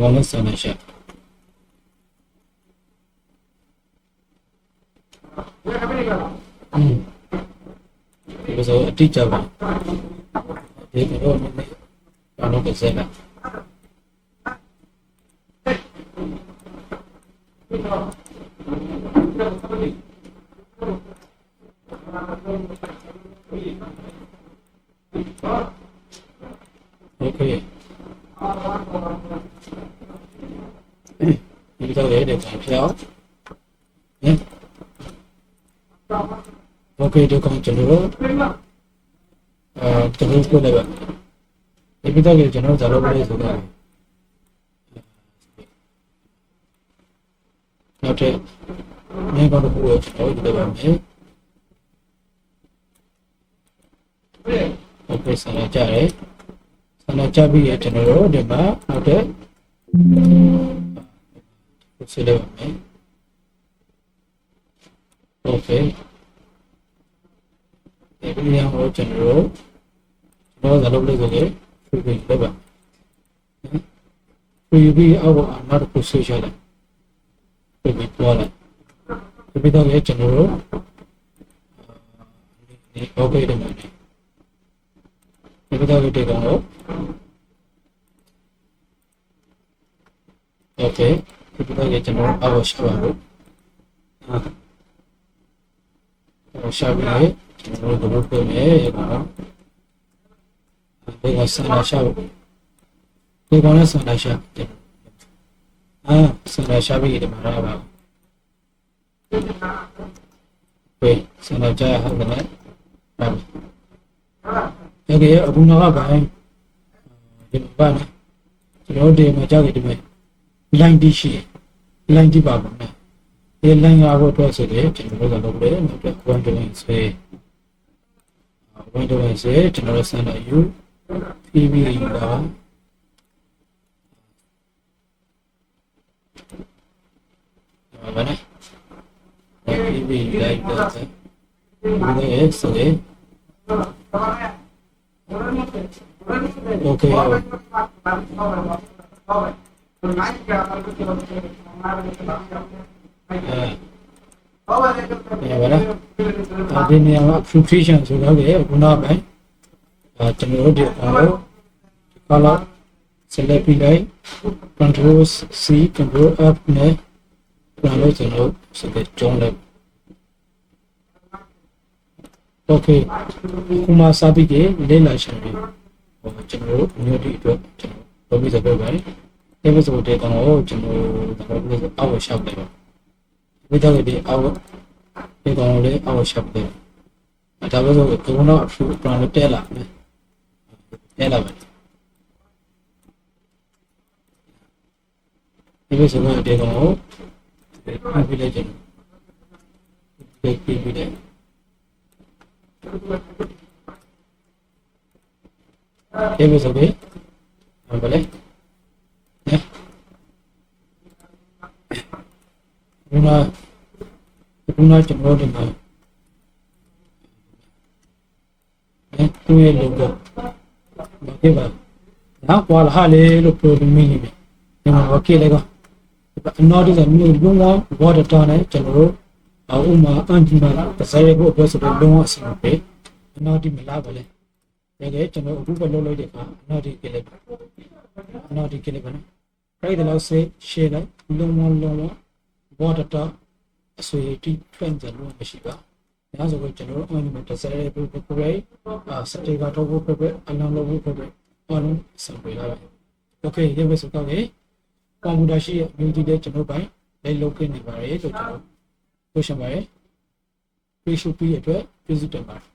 ကောင်လည်းဆန်နေရှာဒီဆိုအတိအကျပါဒီကတော့နည်းနည်းဘာလို့လဲဆက်လာโอเคဒီတော့လေဒီကောင်ဖြောင်းဟင်โอเคဒီကောင်ကျွန်တော်တို့ကျွန်တော်ကိုလည်းပဲဒီပြီးတော့ကျွန်တော်ဇာတ်လို့ဆိုတော့နောက်ထပ်မင်းကတော့ကိုယ်ကျွန်တော်တို့လည်းပဲโอเคဆန္ဒကြတယ်ဆန္ဒကြပြီးရကျွန်တော်တို့ဒီမှာနောက်ထပ်ဆက်လို့မယ်โอเคဒီနေရာကိုကျွန်တော်ဇာတ်လို့ဆိုရင်ဖွင့်ပြပါပြီးအောက်နောက်တစ်ခုဆွဲချလိုက်ပြီးပေါ်လာဒီပြီးတော့ကျွန်တော်တို့ဒီ OK တယ်မယ်ဒီပြီးတော့ဒီကောင်ကို OK ဒီပြီးတော့ကျွန်တော်အောက်ရှာပါလို့ရှာပြီးကျွန်တော်တို့လုပ်ပေးမယ်ဒီကောင်ဆန္ဒရှာဒီကောင်လည်းဆန္ဒရှာဆန္ဒရှာပြီးဒီမှာရပါဘူးဆန္ဒကြရဟုတ်တယ်ဟုတ်ကဲ့အခုနောက်ပိုင်းဒီဘာလဲကျွန်တော်ဒီမှာကြောက်ကြတယ်လိုင်းတီးရှိလိုင်းတီးပါဘူးနော်ဒီလိုင်းရဖို့အတွက်ဆိုတယ်ကျွန်တော်တို့ကလုပ်တယ်နောက်တော့ဝန်တိုင်ဆွဲကျွန်တော်ဆန္ဒယူ PV ပါဘာလဲ PV လိုက်တော့ဒီလိုဆိုရင် OK ဒီနေရာမှာ filtration ဆိုတော့လေခုနကပဲကျွန်တော်တို့ဒီcolor select ပြီးလိုက် control C control F နဲ့ပြန်လို့ကျွန်တော်စကကျုံးလိုက် Okay ခုမှစပြီးကြလေ့လာရှင်ပြီးကျွန်တော်တို့မျိုးဒီအတွက်ကျွန်တော်လုပ်ပြီးဆိုတော့ပဲဒီလိုဆိုတဲ့ကောင်ကိုကျွန်တော်တို့အောက်ရှောက်တယ်ဝိဒါလေးအောက်ဒီကောင်လေးအောက်ရှောက်တယ်ဒါပဲဆိုဘုံတော့အဖူပြန်လို့တဲလာမယ်တဲလာမယ်ဒီလိုဆိုတော့ဒီကောင်ကိုပြီးလိုက်ကျွန်တော်ပြီးတယ်ဒီလိုဆိုပြီးဘာလဲခုနကျွန်တော်ဒီမှာသူ့ရဲ့ logo ဘာဖြစ်ပါနောက်ကွာလာလေလို့ပြောပြီးမိနေပြီဒီမှာ okay လေကောနောက်ဒီကမျိုးလုံးဝ water down နဲ့ကျွန်တော်တို့ဥမာအန်ဂျီမာတစ်ဆိုင်ရဲ့ဘုတ်ပြောဆိုတော့လုံးဝအဆင်ပြေနောက်ဒီမလာပါလေတကယ်ကျွန်တော်အခုပဲလုပ်လိုက်တဲ့အခါနောက်ဒီကလေးပါနော်အဲ့ဒါလို့share လိုက်လုံးဝ water down အဆွေတီးထွန်းကြလို့မရှိပါဒါဆိုတော့ကျွန်တော်တို့အန်ဂျီမာတစ်ဆိုင်ရဲ့ဘုတ်ကိုပဲစတေကတော့ဘုတ်ပဲအလောင်းလို့ဘုတ်ပဲအားလုံးစံပေးလာပါ okay ဒီလိုဆိုတော့လေကွန်ပျူတာရှိရဲ့မျိုးကြီးတဲ့ကျွန်တော်ပိုင်းလိုက်လုပ်ခဲ့နေပါတယ်လို့ကျွန်တော်ပြောချင်ပါတယ်ပြေးရှုပ်ပြီးရတဲ့အတွက်ကျေးဇူးတင်ပါတယ်